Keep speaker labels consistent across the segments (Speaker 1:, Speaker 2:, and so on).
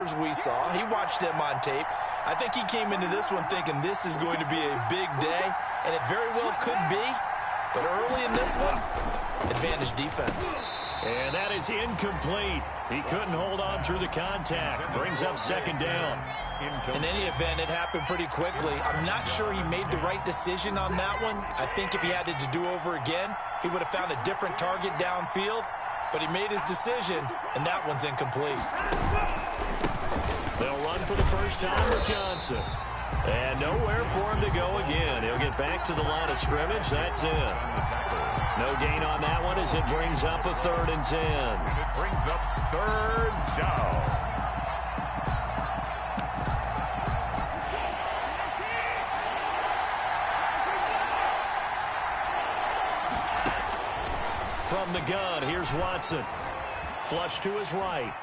Speaker 1: we saw. He watched them on tape. I think he came into this one thinking this is going to be a big day, and it very well could be. But early in this one, advantage defense.
Speaker 2: And that is incomplete. He couldn't hold on through the contact. Brings up second down.
Speaker 1: In any event, it happened pretty quickly. I'm not sure he made the right decision on that one. I think if he had it to do over again, he would have found a different target downfield. But he made his decision, and that one's incomplete.
Speaker 2: They'll run for the first time with Johnson. And nowhere for him to go again. He'll get back to the line of scrimmage. That's it. No gain on that one as it brings up a 3rd and 10.
Speaker 3: It brings up 3rd down.
Speaker 2: From the gun, here's Watson. Flush to his right.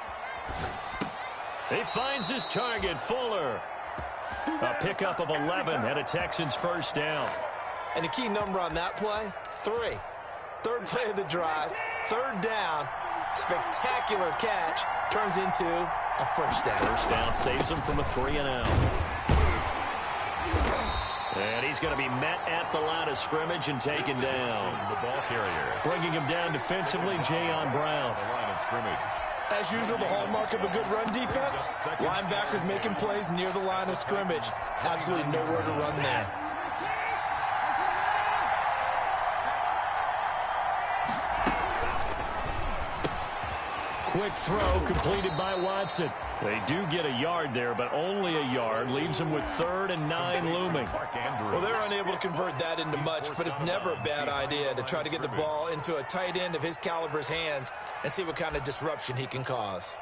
Speaker 2: He finds his target, Fuller. A pickup of 11 and a Texans first down.
Speaker 1: And a key number on that play, 3. 3rd play of the drive, 3rd down. Spectacular catch turns into a first down.
Speaker 2: First down saves him from a 3-and-out. And he's going to be met at the line of scrimmage and taken down.
Speaker 3: The ball carrier.
Speaker 2: Bringing him down defensively, Jayon Brown.
Speaker 3: The line of scrimmage.
Speaker 1: As usual, the hallmark of a good run defense, linebackers making plays near the line of scrimmage. Absolutely nowhere to run there.
Speaker 2: Quick throw completed by Watson. They do get a yard there, but only a yard. Leaves them with 3rd and 9 looming.
Speaker 1: Well, they're unable to convert that into much, but it's never a bad idea to try to get the ball into a tight end of his caliber's hands and see what kind of disruption he can cause.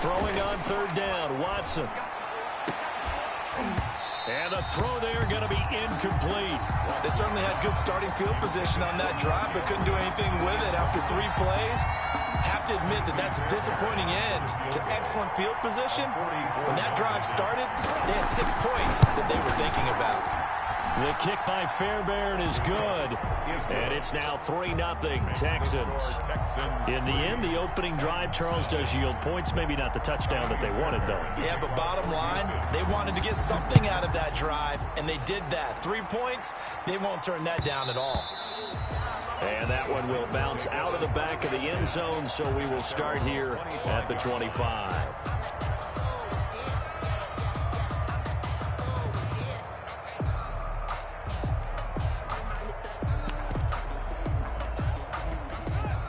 Speaker 2: Throwing on 3rd down, Watson. And the throw there going to be incomplete.
Speaker 1: They certainly had good starting field position on that drive, but couldn't do anything with it after 3 plays. Have to admit that that's a disappointing end to excellent field position. When that drive started, they had 6 points that they were thinking about.
Speaker 2: The kick by Fairbairn is good. And it's now 3-0 Texans. In the end, the opening drive, Charles, does yield points. Maybe not the touchdown that they wanted, though.
Speaker 1: Yeah, but bottom line, they wanted to get something out of that drive, and they did that. 3 points, they won't turn that down at all.
Speaker 2: And that one will bounce out of the back of the end zone, so we will start here at the 25.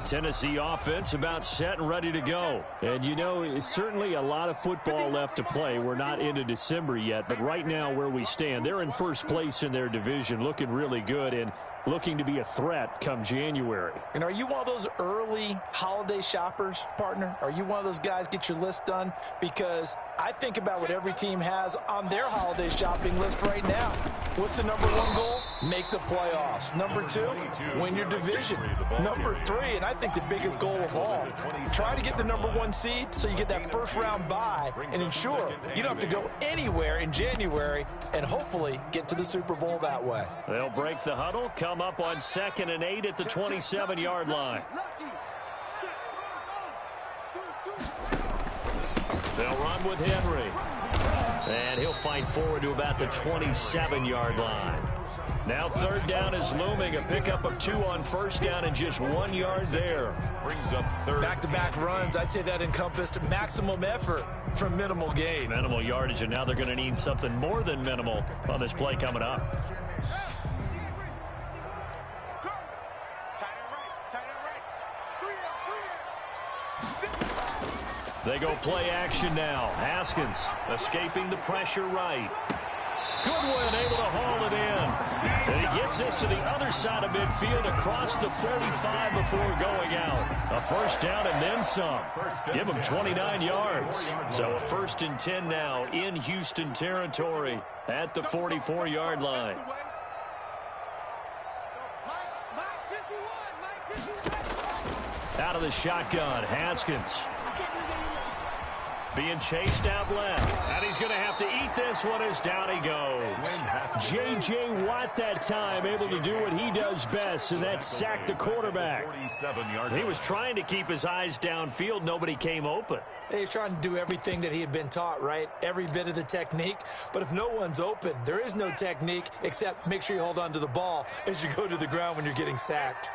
Speaker 2: Tennessee offense about set and ready to go. And, you know, it's certainly a lot of football left to play. We're not into December yet, but right now where we stand, they're in first place in their division, looking really good and looking to be a threat come January.
Speaker 1: And are you one of those early holiday shoppers, partner? Are you one of those guys get your list done? Because I think about what every team has on their holiday shopping list right now. What's the number 1 goal? Make the playoffs. Number 2, win your division. Number 3, and I think the biggest goal of all, try to get the number 1 seed so you get that first round bye and ensure you don't have to go anywhere in January and hopefully get to the Super Bowl that way.
Speaker 2: They'll break the huddle, come up on 2nd and 8 at the 27-yard line. They'll run with Henry. And he'll fight forward to about the 27-yard line. Now 3rd down is looming. A pickup of 2 on first down and just 1 yard there.
Speaker 3: Brings up 3rd.
Speaker 1: Back-to-back runs, I'd say that encompassed maximum effort for minimal gain.
Speaker 2: Minimal yardage, and now they're going to need something more than minimal on this play coming up. They go play action now. Haskins escaping the pressure right. Goodwin able to haul it in. And he gets us to the other side of midfield across the 45 before going out. A first down and then some. Give him 29 yards. So a 1st and 10 now in Houston territory at the 44-yard line. Out of the shotgun, Haskins. being chased out left. And he's going to have to eat this one as down he goes. J.J. Watt that time able to do what he does best, and that's sack the quarterback. He was trying to keep his eyes downfield. Nobody came open.
Speaker 1: He's trying to do everything that he had been taught, right? Every bit of the technique. But if no one's open, there is no technique except make sure you hold on to the ball as you go to the ground when you're getting sacked.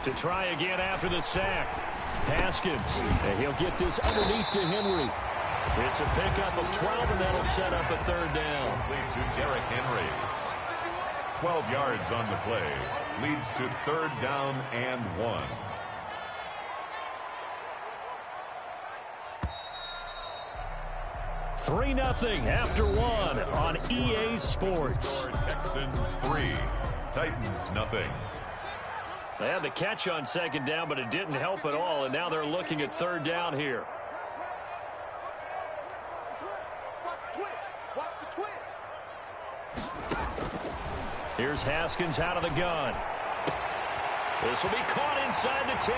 Speaker 2: To try again after the sack. Haskins, and he'll get this underneath to Henry. It's a pickup of 12, and that'll set up a third down.
Speaker 3: Lead to Derrick Henry. 12 yards on the play. Leads to third down and 1.
Speaker 2: Three 0 after one on EA Sports.
Speaker 3: Texans 3, Titans 0.
Speaker 2: They had the catch on second down, but it didn't help at all, and now they're looking at third down here. Here's Haskins out of the gun. This will be caught inside the 10.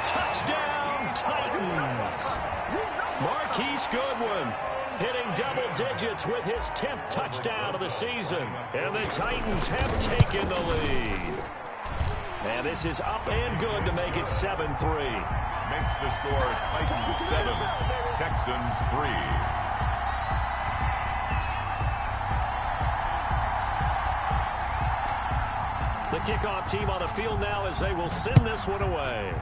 Speaker 2: Touchdown, Titans. Marquise Goodwin hitting double digits with his 10th touchdown of the season. And the Titans have taken the lead. And this is up and good to make it 7-3.
Speaker 3: Makes the score Titans 7, Texans 3.
Speaker 2: The kickoff team on the field now as they will send this one away.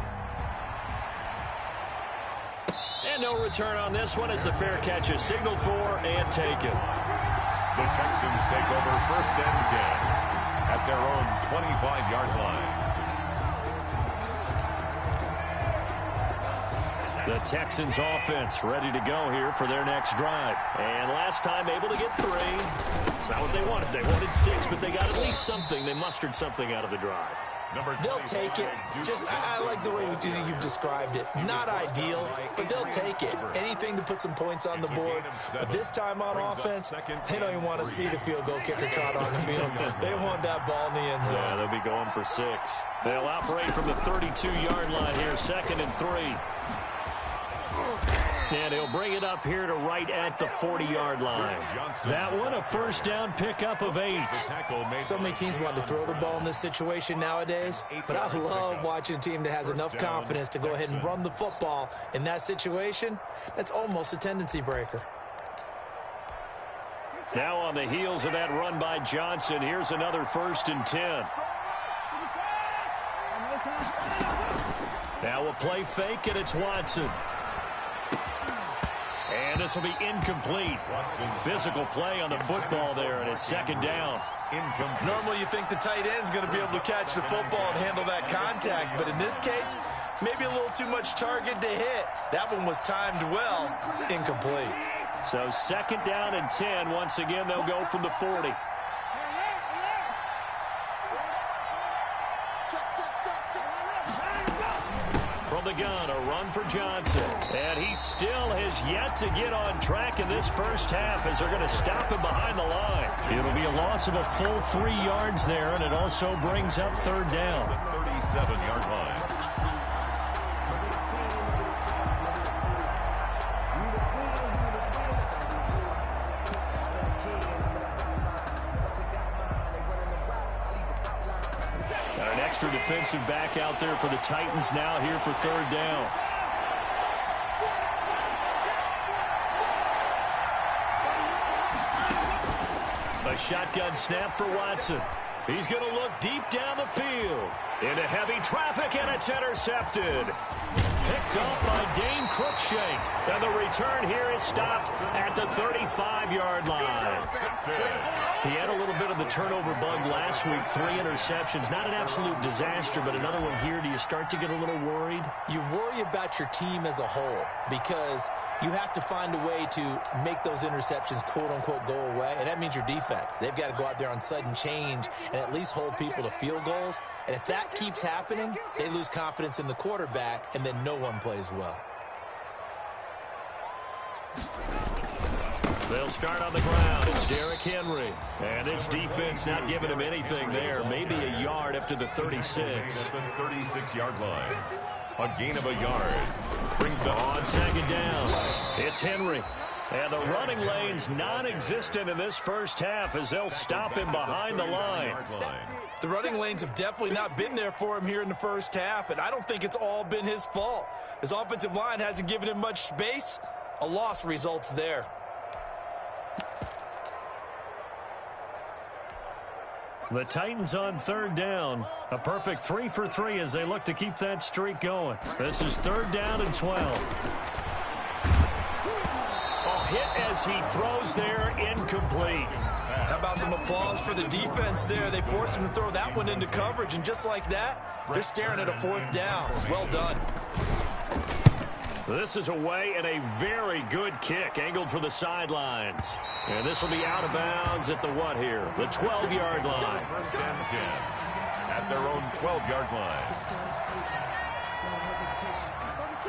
Speaker 2: And no return on this one as the fair catch is signaled for and taken.
Speaker 3: The Texans take over 1st and 10 at their own 25-yard line.
Speaker 2: The Texans offense ready to go here for their next drive. And last time able to get 3. It's not what they wanted. They wanted 6, but they got at least something. They mustered something out of the drive.
Speaker 1: They'll take it. I like the way you've described it. Not ideal, but they'll take it. Anything to put some points on the board. But this time on offense, they don't even want to see the field goal kicker trot on the field. They want that ball in the end zone.
Speaker 2: Yeah, they'll be going for 6. They'll operate from the 32-yard line here, 2nd and 3. And he'll bring it up here to right at the 40-yard line. That one, a first down pickup of 8.
Speaker 1: So many teams want to throw the ball in this situation nowadays, but I love watching a team that has enough confidence to go ahead and run the football in that situation. That's almost a tendency breaker.
Speaker 2: Now on the heels of that run by Johnson, here's another 1st and 10. Now a play fake, and it's Watson. And this will be incomplete. Physical play on the football there, and it's 2nd down.
Speaker 1: Normally you think the tight end's going to be able to catch the football and handle that contact, but in this case, maybe a little too much target to hit. That one was timed well. Incomplete.
Speaker 2: So 2nd down and 10. Once again, they'll go from the 40. From the gun, a run for Johnson. And he still has yet to get on track in this first half as they're going to stop him behind the line. It'll be a loss of a full 3 yards there, and it also brings up 3rd down.
Speaker 3: 37-yard line.
Speaker 2: Defensive back out there for the Titans now here for 3rd down. A shotgun snap for Watson. He's going to look deep down the field. Into heavy traffic, and it's intercepted. Picked up by Dane Cruikshank. And the return here is stopped at the 35-yard line. He had a little bit of the turnover bug last week. 3 interceptions. Not an absolute disaster, but another one here. Do you start to get a little worried?
Speaker 1: You worry about your team as a whole because you have to find a way to make those interceptions, quote-unquote, go away, and that means your defense. They've got to go out there on sudden change and at least hold people to field goals. And if that keeps happening, they lose confidence in the quarterback, and then no one plays well.
Speaker 2: They'll start on the ground. It's Derrick Henry. And this defense not giving him anything there. Maybe a yard up to the 36.
Speaker 3: At the 36-yard line. A gain of a yard. Brings up
Speaker 2: on second down. It's Henry. And the running lane's non-existent in this first half as they'll stop him behind the line.
Speaker 1: The running lanes have definitely not been there for him here in the first half, and I don't think it's all been his fault. His offensive line hasn't given him much space. A loss results there.
Speaker 2: The Titans on third down. A perfect 3 for 3 as they look to keep that streak going. This is third down and 12. Hit as he throws there, incomplete.
Speaker 1: How about some applause for the defense there? They forced him to throw that one into coverage, and just like that, they're staring at a fourth down. Well done.
Speaker 2: This is away and a very good kick, angled for the sidelines. And this will be out of bounds at the what here? The 12-yard line.
Speaker 3: First and 10 at their own 12-yard line.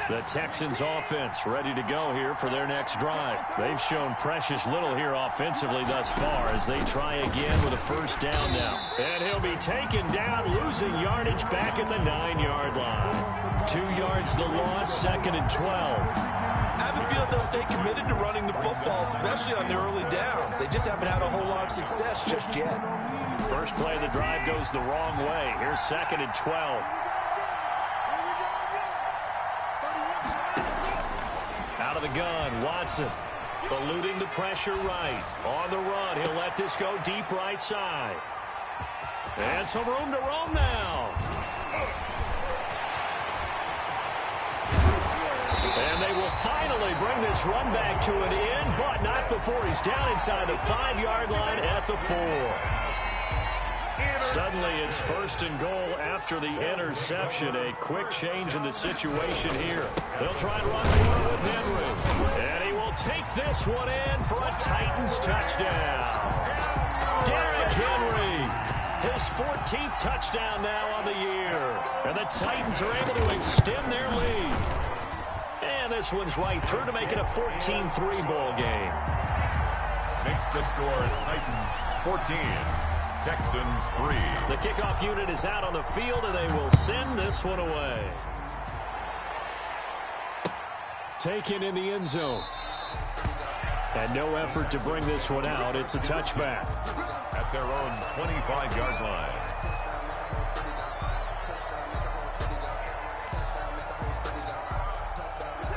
Speaker 2: The Texans offense ready to go here for their next drive. They've shown precious little here offensively thus far as they try again with a first down now. And he'll be taken down, losing yardage back at the 9-yard line. 2 yards the loss, second and 12.
Speaker 1: I have a feeling they'll stay committed to running the football, especially on their early downs. They just haven't had a whole lot of success just yet.
Speaker 2: First play of the drive goes the wrong way. Here's second and 12. Out of the gun, Watson eluding the pressure right. On the run, he'll let this go deep right side. And some room to roam now. And they will finally bring this run back to an end, but not before he's down inside the 5-yard line at the 4. Suddenly it's first and goal after the interception. A quick change in the situation here. They'll try and run forward with Henry. And he will take this one in for a Titans touchdown. Derrick Henry, his 14th touchdown now on the year. And the Titans are able to extend their lead. And this one's right through to make it a 14-3 ball game.
Speaker 3: Makes the score Titans 14. Texans 3.
Speaker 2: The kickoff unit is out on the field, and they will send this one away. Taken in the end zone. And no effort to bring this one out. It's a touchback.
Speaker 3: At their own 25-yard line.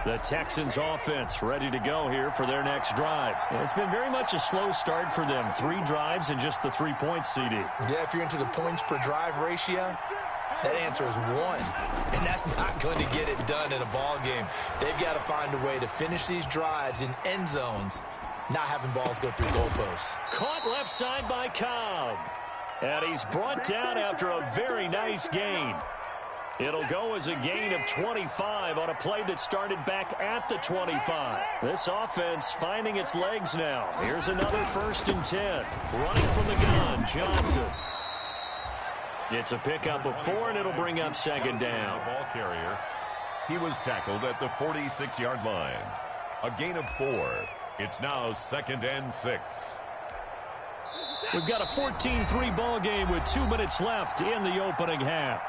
Speaker 2: The Texans offense ready to go here for their next drive. It's been very much a slow start for them. 3 drives and just the 3 points, CD.
Speaker 1: Yeah, if you're into the points per drive ratio, that answer is 1. And that's not going to get it done in a ball game. They've got to find a way to finish these drives in end zones, not having balls go through goalposts.
Speaker 2: Caught left side by Cobb. And he's brought down after a very nice gain. It'll go as a gain of 25 on a play that started back at the 25. This offense finding its legs now. Here's another first and 10. Running from the gun, Johnson. It's a pickup of 4, and it'll bring up second down.
Speaker 3: The ball carrier. He was tackled at the 46-yard line. A gain of 4. It's now second and 6.
Speaker 2: We've got a 14-3 ball game with 2 minutes left in the opening half.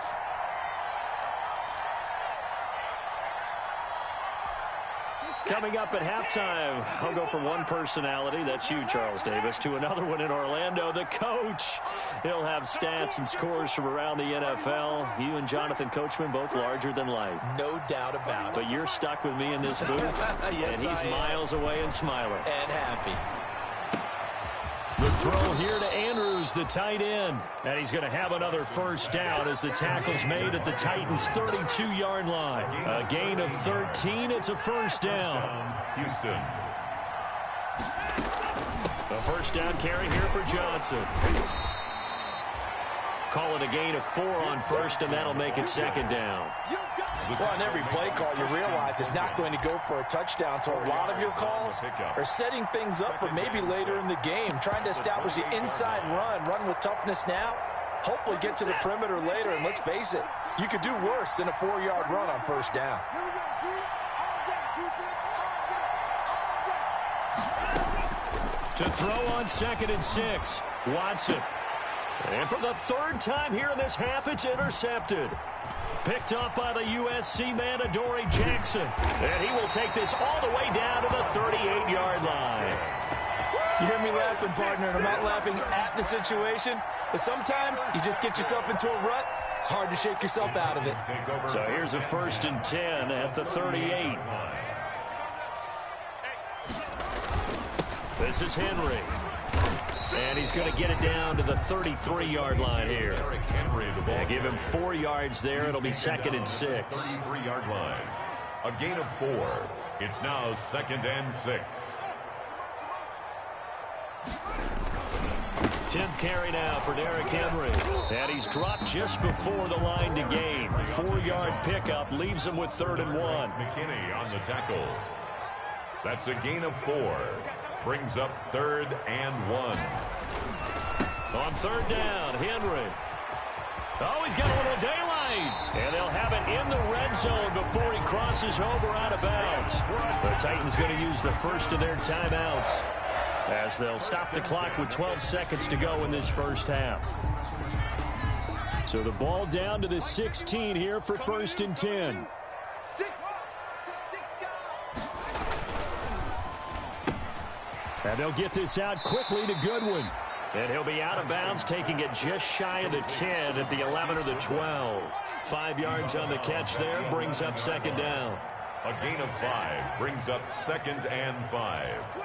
Speaker 2: Coming up at halftime, I'll go from one personality, that's you, Charles Davis, to another one in Orlando, the coach. He'll have stats and scores from around the NFL. You and Jonathan Coachman, both larger than life.
Speaker 1: No doubt about it.
Speaker 2: But you're stuck with me in this booth,
Speaker 1: yes,
Speaker 2: and he's miles away and smiling.
Speaker 1: And happy.
Speaker 2: The throw here to Andrews, the tight end. And he's going to have another first down as the tackle's made at the Titans' 32-yard line. A gain of 13. It's a first down.
Speaker 3: Houston.
Speaker 2: A first down carry here for Johnson. Call it a gain of 4 on first, and that'll make it second down.
Speaker 1: Well, on every play call, you realize it's not going to go for a touchdown. So a lot of your calls are setting things up for maybe later in the game, trying to establish the inside run with toughness now, hopefully get to the perimeter later. And let's face it, you could do worse than a 4-yard run on first down.
Speaker 2: To throw on 2nd and 6. Watson. And for the 3rd time here in this half, it's intercepted. Picked up by the USC man, Adoree Jackson. And he will take this all the way down to the 38-yard line.
Speaker 1: You hear me laughing, partner, and I'm not laughing at the situation, but sometimes you just get yourself into a rut. It's hard to shake yourself out of it.
Speaker 2: So here's a 1st and 10 at the 38. This is Henry. And he's going to get it down to the 33-yard line here. Give him 4 yards there. It'll be 2nd and 6.
Speaker 3: 33-yard line. A gain of 4. It's now 2nd and 6.
Speaker 2: 10th carry now for Derrick Henry. And he's dropped just before the line to gain. 4-yard pickup leaves him with 3rd and 1.
Speaker 3: McKinney on the tackle. That's a gain of 4. Brings up 3rd and 1.
Speaker 2: On 3rd down, Henry. Oh, he's got a little daylight. And they'll have it in the red zone before he crosses over out of bounds. The Titans going to use the first of their timeouts as they'll stop the clock with 12 seconds to go in this first half. So the ball down to the 16 here for 1st and 10. And they'll get this out quickly to Goodwin. And he'll be out of bounds, taking it just shy of the 10 at the 11 or the 12. 5 yards on the catch there, brings up 2nd down.
Speaker 3: A gain of 5 brings up 2nd and 5.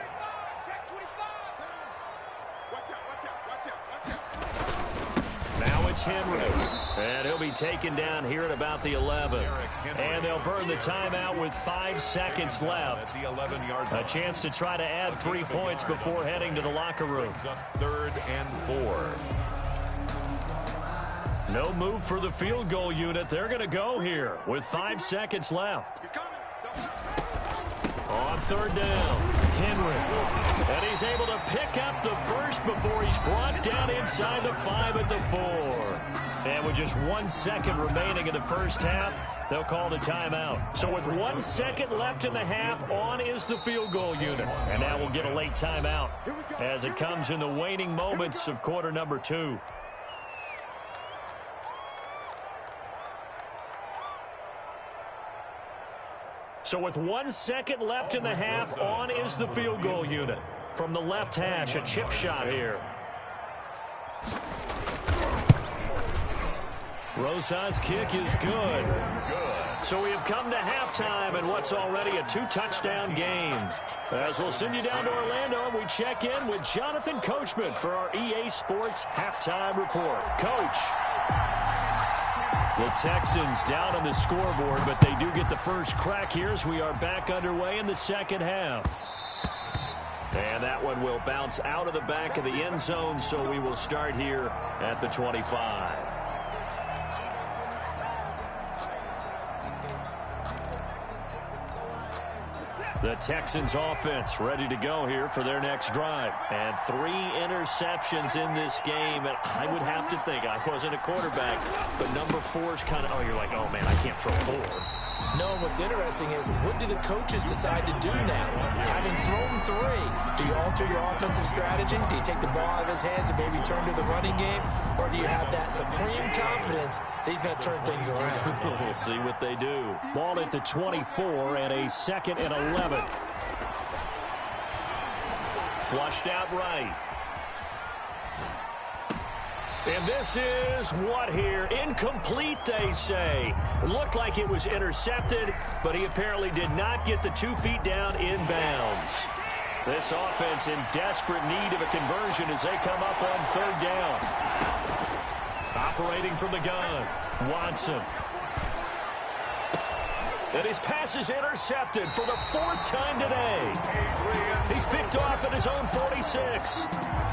Speaker 2: Now it's Henry. And he'll be taken down here at about the 11. And they'll burn the timeout with 5 seconds left. A chance to try to add 3 points before heading to the locker room.
Speaker 3: 3rd and 4.
Speaker 2: No move for the field goal unit. They're going to go here with 5 seconds left. On 3rd down, Henry. And he's able to pick up the first before he's brought down inside the 5 at the 4. And with just 1 second remaining in the first half, they'll call the timeout. So with 1 second left in the half, on is the field goal unit. And now we'll get a late timeout as it comes in the waning moments of quarter number 2. So with 1 second left in the half, on is the field goal unit. From the left hash, a chip shot here. Rosas' kick is good. So we have come to halftime in what's already a 2-touchdown game. As we'll send you down to Orlando, we check in with Jonathan Coachman for our EA Sports Halftime Report. Coach. The Texans down on the scoreboard, but they do get the first crack here as we are back underway in the second half. And that one will bounce out of the back of the end zone, so we will start here at the 25. The Texans offense ready to go here for their next drive. And 3 interceptions in this game. And I would have to think, I wasn't a quarterback, but number 4 is kind of, oh, you're like, oh, man, I can't throw 4.
Speaker 1: No, what's interesting is what do the coaches decide to do now? Having thrown 3, do you alter your offensive strategy? Do you take the ball out of his hands and maybe turn to the running game? Or do you have that supreme confidence that he's going to turn things around?
Speaker 2: We'll see what they do. Ball at the 24 and a 2nd and 11. Flushed out right. And this is what here? Incomplete, they say. Looked like it was intercepted, but he apparently did not get the 2 feet down inbounds. This offense in desperate need of a conversion as they come up on 3rd down. Operating from the gun, Watson. And his pass is intercepted for the 4th time today. He's picked off at his own 46.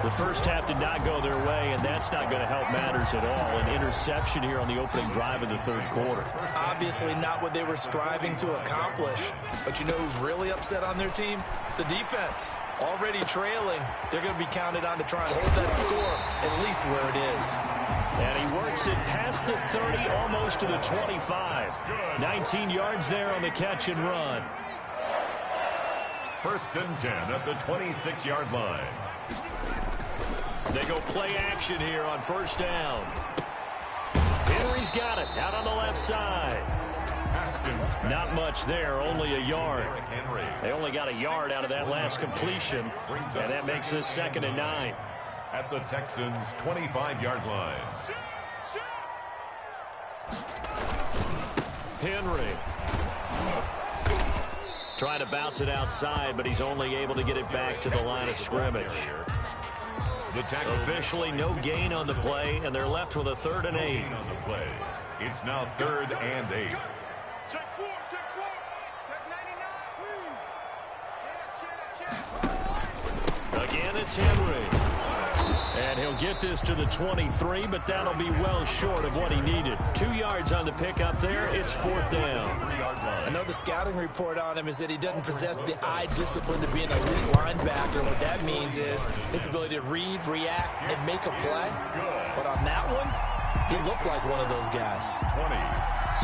Speaker 2: The first half did not go their way, and that's not going to help matters at all. An interception here on the opening drive of the 3rd quarter.
Speaker 1: Obviously not what they were striving to accomplish. But you know who's really upset on their team? The defense. Already trailing, they're going to be counted on to try and hold that score at least where it is.
Speaker 2: And he works it past the 30, almost to the 25. 19 yards there on the catch and run.
Speaker 3: First and 10 at the 26-yard line.
Speaker 2: They go play action here on first down. Henry's got it out on the left side. Not much there, only a yard. They only got a yard out of that last completion, and that makes this 2nd and 9.
Speaker 3: At the Texans' 25-yard line.
Speaker 2: Henry trying to bounce it outside, but he's only able to get it back to the line of scrimmage. Officially no gain on the play, and they're left with a 3rd and 8.
Speaker 3: It's now 3rd and 8.
Speaker 4: Check 4, check 4. Check 99.
Speaker 2: Again, it's Henry. And he'll get this to the 23, but that'll be well short of what he needed. 2 yards on the pickup there. It's 4th down.
Speaker 1: I know the scouting report on him is that he doesn't possess the eye discipline to be an elite linebacker. What that means is his ability to read, react, and make a play. But on that one, he looked like one of those guys.
Speaker 3: 20.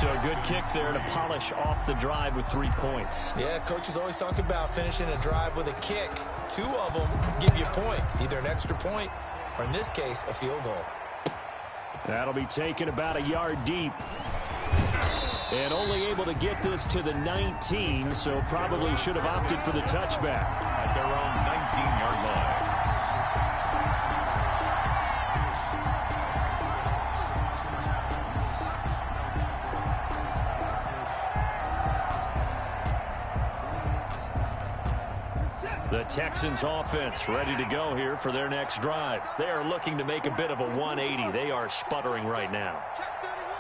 Speaker 2: So a good kick there to polish off the drive with 3 points.
Speaker 1: Yeah, coaches always talk about finishing a drive with a kick. 2 of them give you points, either an extra point or, in this case, a field goal.
Speaker 2: That'll be taken about a yard deep. And only able to get this to the 19, so probably should have opted for the touchback.
Speaker 3: At their own 19-yard line.
Speaker 2: The Texans offense ready to go here for their next drive. They are looking to make a bit of a 180. They are sputtering right now.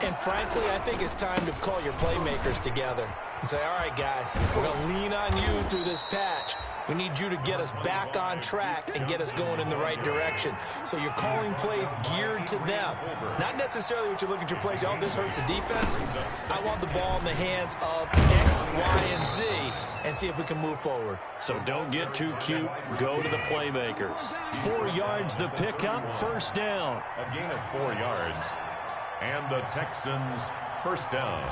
Speaker 1: And frankly, I think it's time to call your playmakers together and say, all right, guys, we're going to lean on you through this patch. We need you to get us back on track and get us going in the right direction. So you're calling plays geared to them. Not necessarily what you look at your plays, oh, this hurts the defense. I want the ball in the hands of X, Y, and Z and see if we can move forward.
Speaker 2: So don't get too cute. Go to the playmakers. 4 yards the pickup, first down.
Speaker 3: A gain of 4 yards. And the Texans first down.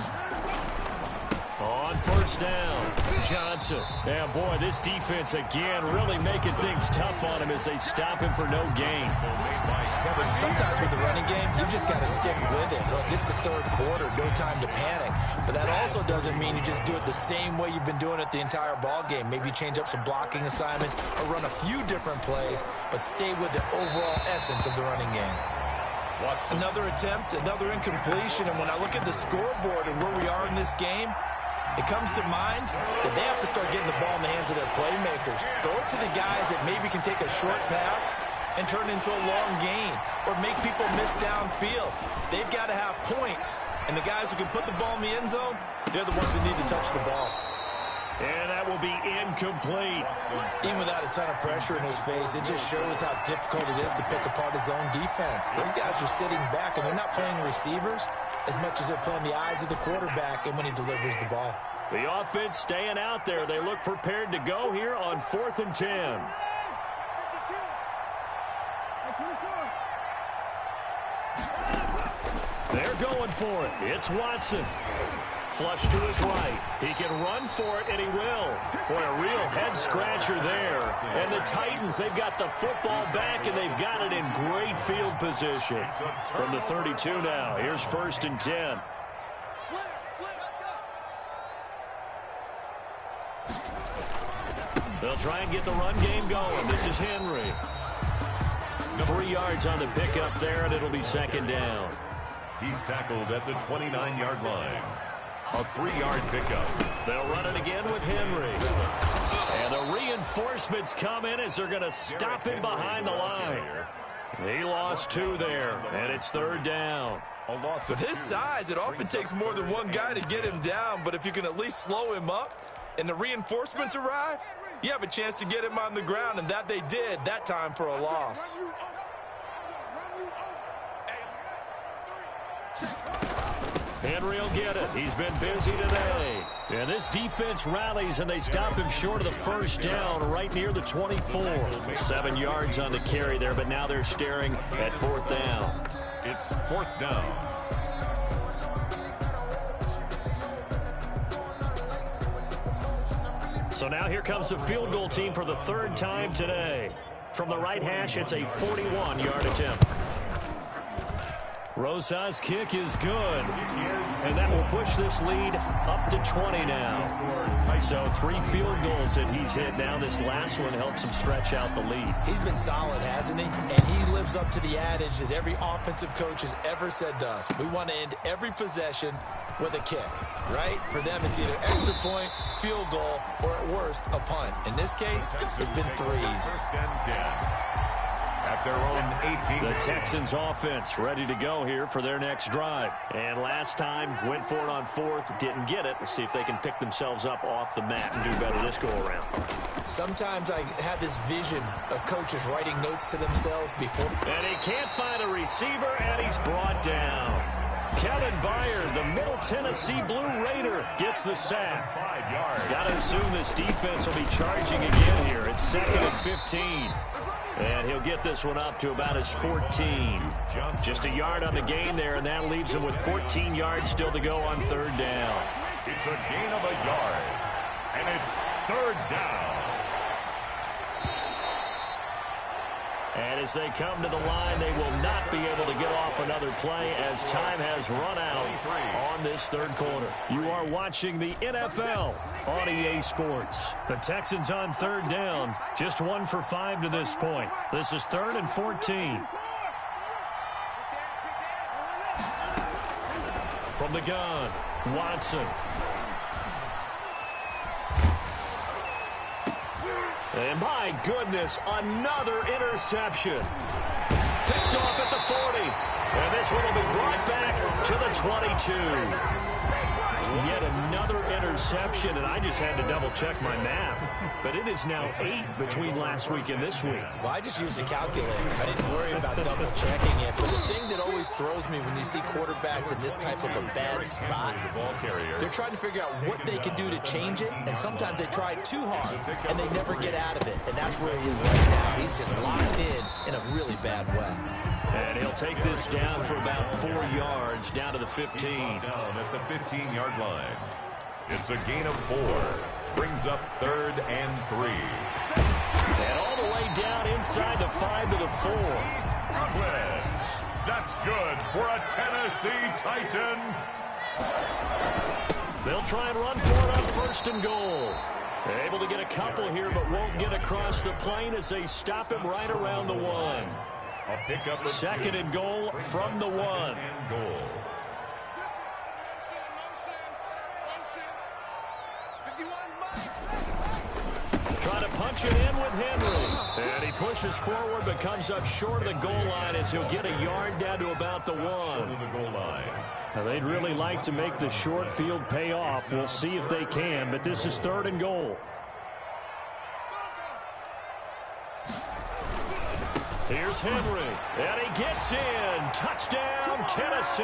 Speaker 2: On first down, Johnson. Yeah, boy, this defense again really making things tough on him as they stop him for no gain.
Speaker 1: Sometimes with the running game, you just got to stick with it. Look, it's the 3rd quarter, no time to panic. But that also doesn't mean you just do it the same way you've been doing it the entire ball game. Maybe change up some blocking assignments or run a few different plays, but stay with the overall essence of the running game. Another attempt, another incompletion, and when I look at the scoreboard and where we are in this game, it comes to mind that they have to start getting the ball in the hands of their playmakers. Throw it to the guys that maybe can take a short pass and turn it into a long gain or make people miss downfield. They've got to have points, and the guys who can put the ball in the end zone, they're the ones that need to touch the ball.
Speaker 2: And that will be incomplete.
Speaker 1: Even without a ton of pressure in his face, it just shows how difficult it is to pick apart his own defense. Those guys are sitting back, and they're not playing receivers as much as they're playing the eyes of the quarterback and when he delivers the ball.
Speaker 2: The offense staying out there. They look prepared to go here on 4th and 10. They're going for it. It's Watson. Flush to his right. He can run for it, and he will. Boy, a real head-scratcher there. And the Titans, they've got the football back, and they've got it in great field position. From the 32 now, here's 1st and 10. They'll try and get the run game going. This is Henry. 3 yards on the pickup there, and it'll be 2nd down.
Speaker 3: He's tackled at the 29-yard line. A 3-yard pickup.
Speaker 2: They'll run it again with Henry. And the reinforcements come in as they're going to stop him behind the line. He lost 2 there, and it's 3rd down.
Speaker 1: With his size, it often takes more than one guy to get him down, but if you can at least slow him up and the reinforcements arrive, you have a chance to get him on the ground, and that they did that time for a loss.
Speaker 2: Henry will get it. He's been busy today. And this defense rallies, and they stop him short of the first down right near the 24. 7 yards on the carry there, but now they're staring at 4th down.
Speaker 3: It's 4th down.
Speaker 2: So now here comes the field goal team for the third time today. From the right hash, it's a 41-yard attempt. Rosa's kick is good. And that will push this lead up to 20 now. So 3 field goals that he's hit now. This last one helps him stretch out the lead.
Speaker 1: He's been solid, hasn't he? And he lives up to the adage that every offensive coach has ever said to us. We want to end every possession with a kick, right? For them, it's either extra point, field goal, or at worst, a punt. In this case, it's been threes.
Speaker 3: At their own 18.
Speaker 2: The Texans offense ready to go here for their next drive. And last time, went for it on 4th, didn't get it. We'll see if they can pick themselves up off the mat and do better this go-around.
Speaker 1: Sometimes I have this vision of coaches writing notes to themselves before.
Speaker 2: And he can't find a receiver, and he's brought down. Kevin Byard, the Middle Tennessee Blue Raider, gets the sack.
Speaker 3: 5 yards.
Speaker 2: Got to assume this defense will be charging again here. It's 2nd and 15. And he'll get this one up to about his 14. Just a yard on the gain there, and that leaves him with 14 yards still to go on 3rd down.
Speaker 3: It's a gain of a yard, and it's 3rd down.
Speaker 2: And as they come to the line, they will not be able to get off another play as time has run out on this 3rd quarter. You are watching the NFL on EA Sports. The Texans on 3rd down, just 1 for 5 to this point. This is 3rd and 14. From the gun, Watson. And my goodness, another interception. Picked off at the 40. And this one will be brought back to the 22. Yet another interception, and I just had to double-check my math. But it is now 8 between last week and this week.
Speaker 1: Well, I just used a calculator. I didn't worry about double-checking it. But the thing that always throws me when you see quarterbacks in this type of a bad spot, they're trying to figure out what they can do to change it, and sometimes they try too hard, and they never get out of it. And that's where he is right now. He's just locked in a really bad way.
Speaker 2: And he'll take this down for about 4 yards, down to the 15.
Speaker 3: Down at the 15-yard line. It's a gain of 4. Brings up 3rd and 3.
Speaker 2: And all the way down inside the 5 to the 4.
Speaker 3: Brooklyn. That's good for a Tennessee Titan.
Speaker 2: They'll try and run for it on 1st and goal. They're able to get a couple here, but won't get across the plane as they stop him right around the 1.
Speaker 3: A pickup of
Speaker 2: 2nd and goal from the 1.
Speaker 3: And goal.
Speaker 2: Trying to punch it in with Henry. And he pushes forward but comes up short of the goal line as he'll get a yard down to about the 1.
Speaker 3: The goal line.
Speaker 2: Now, they'd really like to make the short field pay off. We'll see if they can, but this is 3rd and goal. Here's Henry, and he gets in. Touchdown, Tennessee.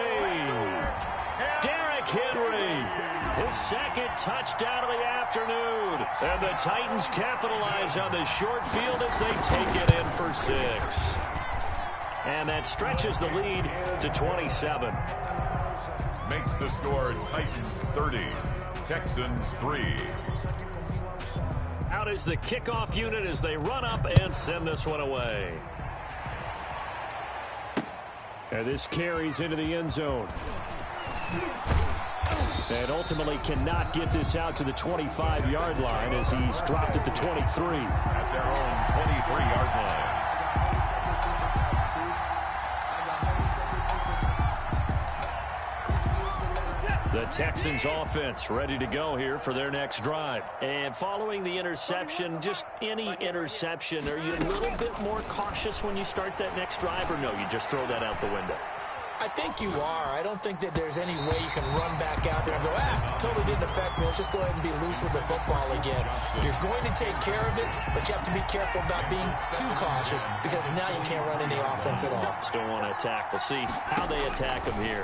Speaker 2: Derrick Henry, his 2nd touchdown of the afternoon. And the Titans capitalize on the short field as they take it in for 6. And that stretches the lead to 27.
Speaker 3: Makes the score Titans 30, Texans 3.
Speaker 2: Out is the kickoff unit as they run up and send this one away. And this carries into the end zone. And ultimately cannot get this out to the 25-yard line as he's dropped at the 23.
Speaker 3: At their own 23-yard line.
Speaker 2: The Texans offense ready to go here for their next drive. And following the interception, just any interception, are you a little bit more cautious when you start that next drive, or no, you just throw that out the window?
Speaker 1: I think you are. I don't think that there's any way you can run back out there and go, totally didn't affect me. Let's just go ahead and be loose with the football again. You're going to take care of it, but you have to be careful about being too cautious because now you can't run any offense at all.
Speaker 2: Still want to attack. We'll see how they attack him here.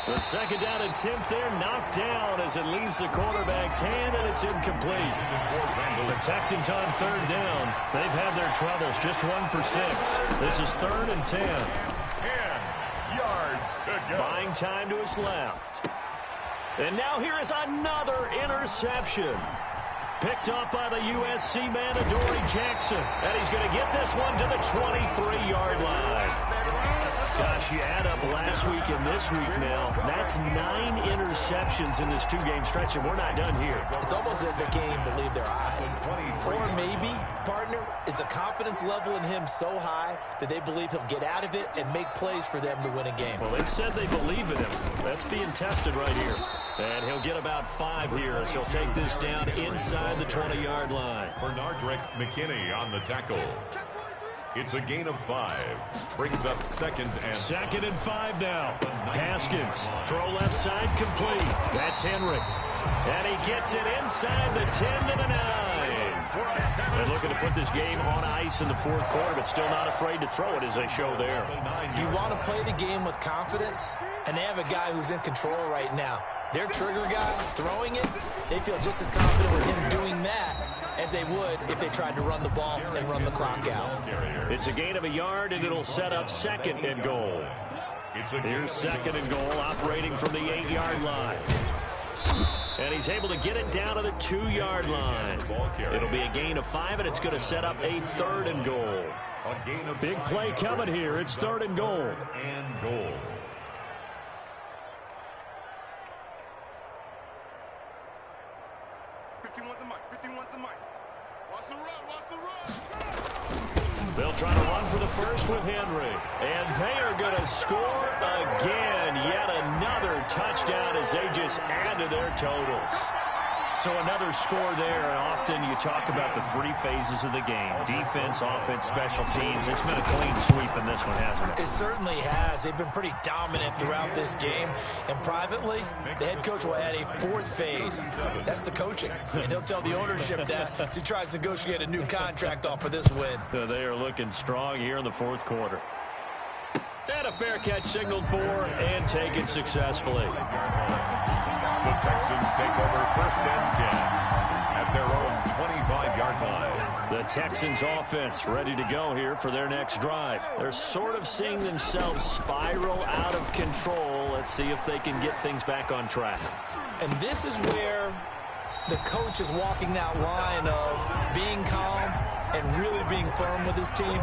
Speaker 2: The 2nd down attempt there knocked down as it leaves the quarterback's hand, and it's incomplete. The Texans on 3rd down. They've had their troubles, just 1 for 6. This is 3rd and 10.
Speaker 3: 10 yards to go.
Speaker 2: Buying time to his left. And now here is another interception. Picked up by the USC man, Adoree Jackson. And he's going to get this one to the 23-yard line. Gosh, you add up last week and this week now. That's 9 interceptions in this two-game stretch, and we're not done here.
Speaker 1: It's almost as if they can't even believe their eyes. Or maybe, partner, is the confidence level in him so high that they believe he'll get out of it and make plays for them to win a game.
Speaker 2: Well, they've said they believe in him. That's being tested right here. And he'll get about 5 here as he'll take this down inside the 20-yard line.
Speaker 3: Bernardrick McKinney on the tackle. It's a gain of 5. Brings up second and
Speaker 2: 5 now. Haskins, throw left side complete. That's Henry. And he gets it inside the 10 to the 9. And looking to put this game on ice in the fourth quarter, but still not afraid to throw it as they show there.
Speaker 1: You want to play the game with confidence, and they have a guy who's in control right now. Their trigger guy throwing it, they feel just as confident with him doing that as they would if they tried to run the ball and run the clock out.
Speaker 2: It's a gain of a yard, and it'll set up second and goal. Here's second and goal, operating from the 8-yard line. And he's able to get it down to the 2-yard line. It'll be a gain of 5, and it's going to set up a third and goal. Big play coming here. It's third and goal.
Speaker 3: goal.
Speaker 2: They'll try to run for the first with Henry. And they are going to score again. Yet another touchdown as they just add to their totals. So another score there. And often you talk about the 3 phases of the game. Defense, offense, special teams. It's been a clean sweep in this one, hasn't it?
Speaker 1: It certainly has. They've been pretty dominant throughout this game. And privately, the head coach will add a 4th phase. That's the coaching. And he'll tell the ownership that as he tries to negotiate a new contract off of this win.
Speaker 2: They are looking strong here in the fourth quarter. And a fair catch signaled for and taken successfully.
Speaker 3: The Texans take over first and 10 at their own 25-yard line.
Speaker 2: The Texans offense ready to go here for their next drive. They're sort of seeing themselves spiral out of control. Let's see if they can get things back on track.
Speaker 1: And this is where the coach is walking that line of being calm and really being firm with his team.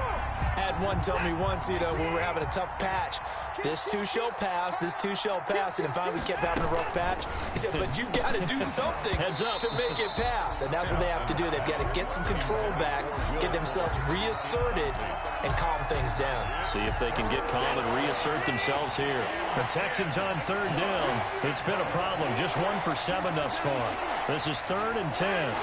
Speaker 1: Had one tell me once, when we're having a tough patch, this too shall pass, this too shall pass. And finally we kept having a rough patch. He said, but you've got to do something to make it pass. And that's what they have to do. They've got to get some control back, get themselves reasserted, and calm things down.
Speaker 2: See if they can get calm and reassert themselves here. The Texans on third down. It's been a problem. Just 1 for 7 thus far. This is 3rd and 10.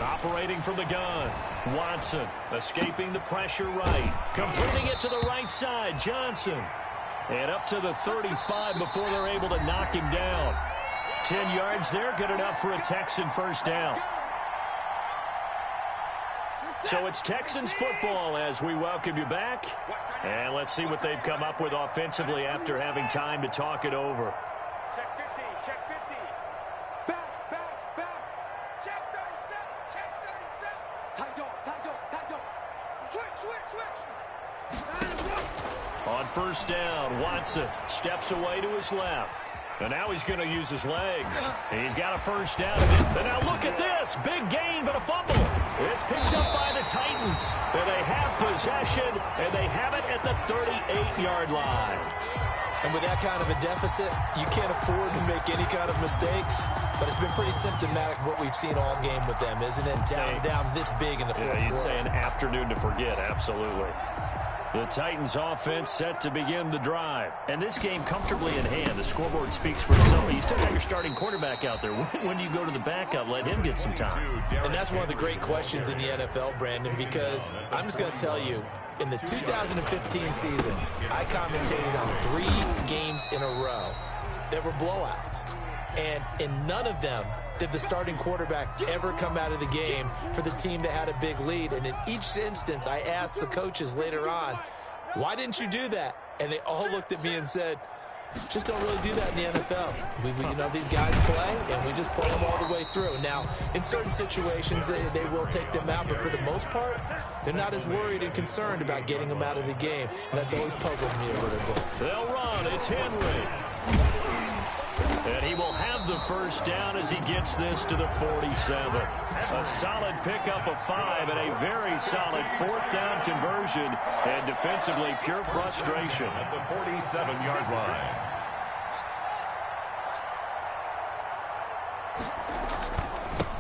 Speaker 2: Operating from the gun. Watson escaping the pressure right. Completing it to the right side. Johnson. And up to the 35 before they're able to knock him down. 10 yards there. Good enough for a Texan first down. So it's Texans football as we welcome you back. And let's see what they've come up with offensively after having time to talk it over.
Speaker 4: Check 50, check 50. Back, back, back. Check 37, check 37. Tight dog. Switch.
Speaker 2: On first down, Watson steps away to his left. And now he's going to use his legs. He's got a first down. And now look at this. Big gain, but a fumble. It's picked up by the Titans. And they have possession, and they have it at the 38-yard line.
Speaker 1: And with that kind of a deficit, you can't afford to make any kind of mistakes. But it's been pretty symptomatic of what we've seen all game with them, isn't it? Down this big in the fourth quarter.
Speaker 2: You'd say an afternoon to forget, absolutely. The Titans offense set to begin the drive. And this game comfortably in hand. The scoreboard speaks for itself. But you still got your starting quarterback out there. When do you go to the backup? Let him get some time.
Speaker 1: And that's one of the great questions in the NFL, Brandon, because I'm just going to tell you, in the 2015 season, I commentated on 3 games in a row. There were blowouts. And in none of them did the starting quarterback ever come out of the game for the team that had a big lead. And in each instance, I asked the coaches later on, why didn't you do that? And they all looked at me and said, just don't really do that in the NFL. These guys play, and we just play them all the way through. Now, in certain situations, they will take them out, but for the most part, they're not as worried and concerned about getting them out of the game. And that's always puzzled me a little bit.
Speaker 2: They'll run. It's Henry. And he will have the first down as he gets this to the 47. A solid pickup of 5 and a very solid fourth down conversion. And defensively, pure frustration.
Speaker 3: At the 47-yard line.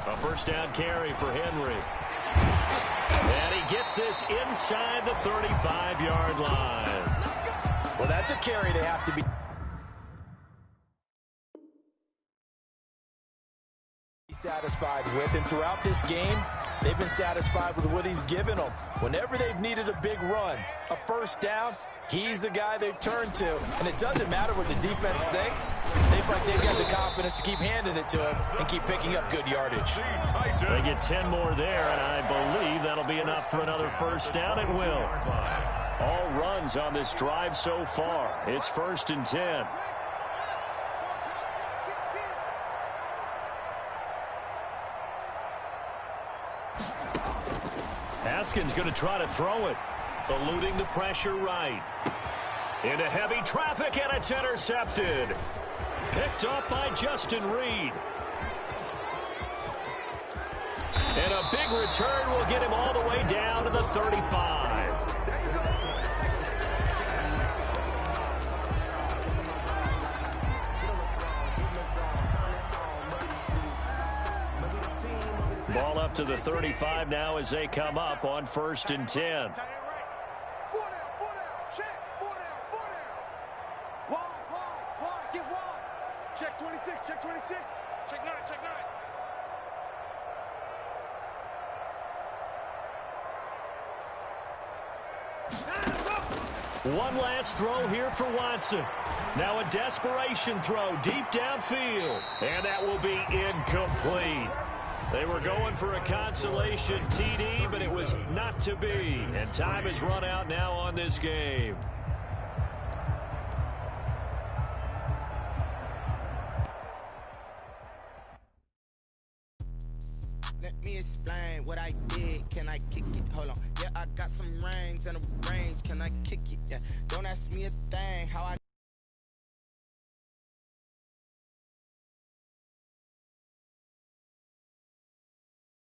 Speaker 2: A first down carry for Henry. And he gets this inside the 35-yard line.
Speaker 1: Well, that's a carry they have to be satisfied with. And throughout this game, they've been satisfied with what he's given them. Whenever they've needed a big run, a first down, he's the guy they've turned to. And it doesn't matter what the defense thinks. They feel like they've got the confidence to keep handing it to him and keep picking up good yardage.
Speaker 2: They get 10 more there, and I believe that'll be enough for another first down. It will. All runs on this drive so far. It's 1st and 10. Haskins going to try to throw it. Eluding the pressure right. Into heavy traffic, and it's intercepted. Picked up by Justin Reed. And a big return will get him all the way down to the 35. Ball up to the 35 now as they come up on 1st and 10.
Speaker 4: Check 26, check 26, check 9, check 9.
Speaker 2: One last throw here for Watson. Now a desperation throw deep downfield. And that will be incomplete. They were going for a consolation TD, but it was not to be. And time has run out now on this game.
Speaker 5: Let me explain what I did. Can I kick it? Hold on. Yeah, I got some rings and a range. Can I kick it? Yeah. Don't ask me a thing. How I